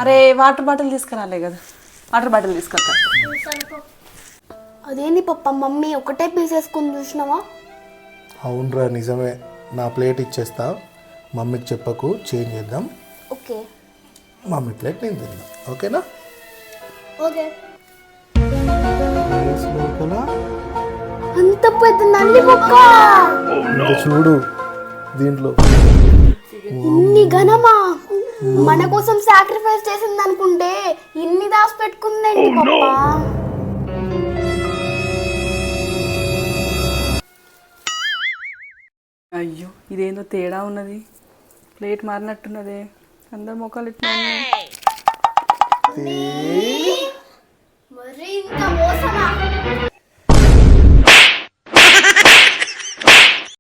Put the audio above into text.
అరే water bottle తీసుకురాలే కదా, water bottle తీసుకొస్తా. అదేంది పప్ప మమ్మీ ఒకటే పీస్ వేసుకుని చూసినావా? అవునరా నిజమే. నా ప్లేట్ ఇచ్చేస్తా, మమ్మీకి చెప్పకు, చేంజ్ చేద్దాం. ఓకే మమ్మీ ప్లేట్ నేను తిందాం, ఓకేనా? ఓకే. లోపల అంత పెద్ద నల్లి బొక్క, ఇంకా చూడు దీంట్లో ఇన్ని ఘనమా? మన కోసం సాక్రిఫైస్ చేసింది అనుకుంటే ఇన్ని దాచి పెట్టుకుందేంటి పప్ప? అయ్యో ఇదేందో తేడా ఉన్నది, ప్లేట్ మారినట్టున్నదే, అందరు మొక్కలు ఇట్లా ఉన్నాయి.